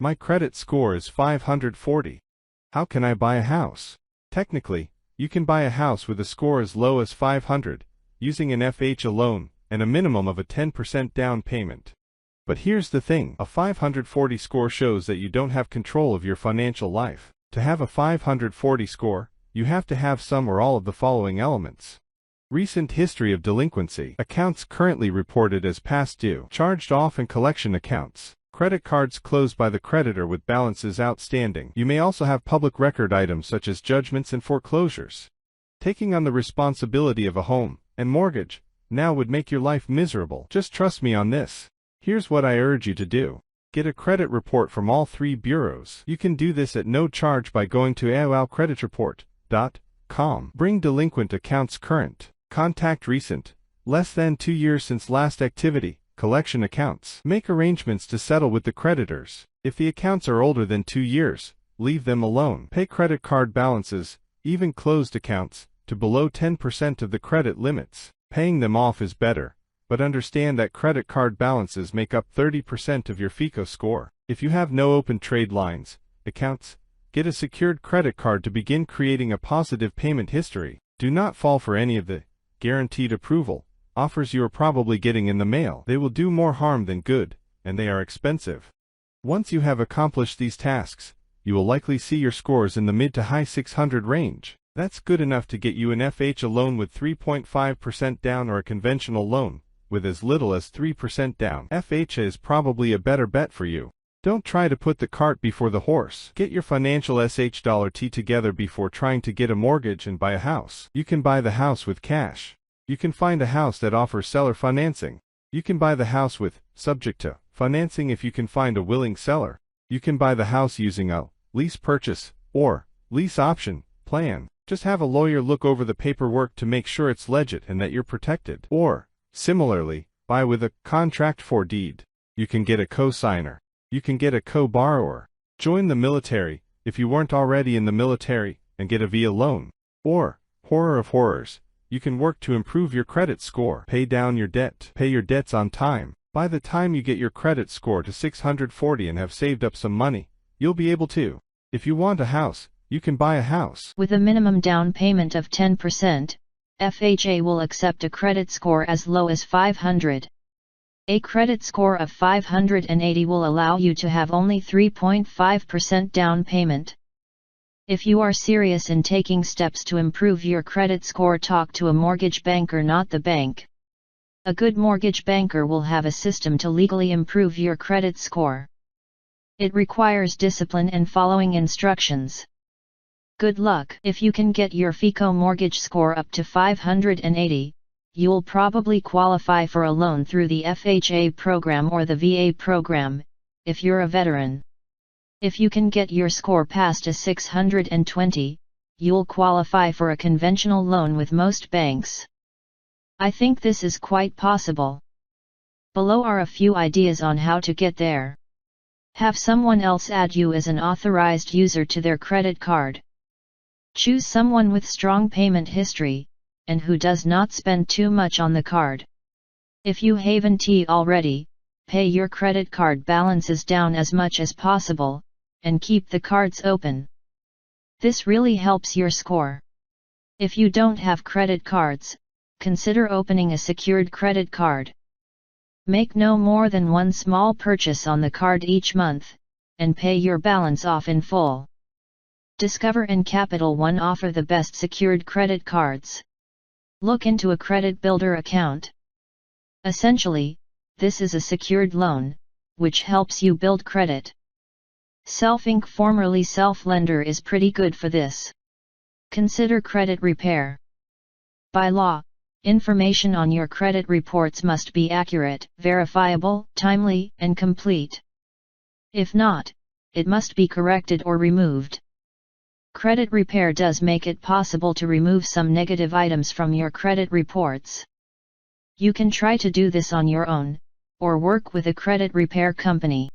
My credit score is 540. How can I buy a house? Technically, you can buy a house with a score as low as 500, using an FHA loan and a minimum of a 10% down payment. But here's the thing, a 540 score shows that you don't have control of your financial life. To have a 540 score, you have to have some or all of the following elements. Recent history of delinquency, accounts currently reported as past due, charged off and collection accounts, credit cards closed by the creditor with balances outstanding. You may also have public record items such as judgments and foreclosures. Taking on the responsibility of a home and mortgage now would make your life miserable. Just trust me on this. Here's what I urge you to do. Get a credit report from all three bureaus. You can do this at no charge by going to aolcreditreport.com. Bring delinquent accounts current. Contact recent, less than 2 years since last activity, collection accounts. Make arrangements to settle with the creditors. If the accounts are older than 2 years, leave them alone. Pay credit card balances, even closed accounts, to below 10% of the credit limits. Paying them off is better, but understand that credit card balances make up 30% of your FICO score. If you have no open trade lines, accounts, get a secured credit card to begin creating a positive payment history. Do not fall for any of the guaranteed approval offers you are probably getting in the mail. They will do more harm than good, and they are expensive. Once you have accomplished these tasks, you will likely see your scores in the mid to high 600 range. That's good enough to get you an FHA loan with 3.5% down or a conventional loan with as little as 3% down. FHA is probably a better bet for you. Don't try to put the cart before the horse. Get your financial SHT together before trying to get a mortgage and buy a house. You can buy the house with cash. You can find a house that offers seller financing. You can buy the house with subject to financing if you can find a willing seller. You can buy the house using a lease purchase or lease option plan. Just have a lawyer look over the paperwork to make sure it's legit and that you're protected. Or, similarly, buy with a contract for deed. You can get a co-signer. You can get a co-borrower. Join the military, if you weren't already in the military, and get a VA loan. Or, horror of horrors, you can work to improve your credit score. Pay down your debt. Pay your debts on time. By the time you get your credit score to 640 and have saved up some money, you'll be able to. If you want a house, you can buy a house. With a minimum down payment of 10%, FHA will accept a credit score as low as 500. A credit score of 580 will allow you to have only 3.5% down payment. If you are serious in taking steps to improve your credit score, talk to a mortgage banker, not the bank. A good mortgage banker will have a system to legally improve your credit score. It requires discipline and following instructions. Good luck. If you can get your FICO mortgage score up to 580, you'll probably qualify for a loan through the FHA program or the VA program, if you're a veteran. If you can get your score past a 620, you'll qualify for a conventional loan with most banks. I think this is quite possible. Below are a few ideas on how to get there. Have someone else add you as an authorized user to their credit card. Choose someone with strong payment history, and who does not spend too much on the card. If you haven't already, pay your credit card balances down as much as possible, and keep the cards open. This really helps your score. If you don't have credit cards, consider opening a secured credit card. Make no more than one small purchase on the card each month, and pay your balance off in full. Discover and Capital One offer the best secured credit cards. Look into a credit builder account. Essentially, this is a secured loan, which helps you build credit. Self Inc., formerly Self Lender, is pretty good for this. Consider credit repair. By law, information on your credit reports must be accurate, verifiable, timely, and complete. If not, it must be corrected or removed. Credit repair does make it possible to remove some negative items from your credit reports. You can try to do this on your own, or work with a credit repair company.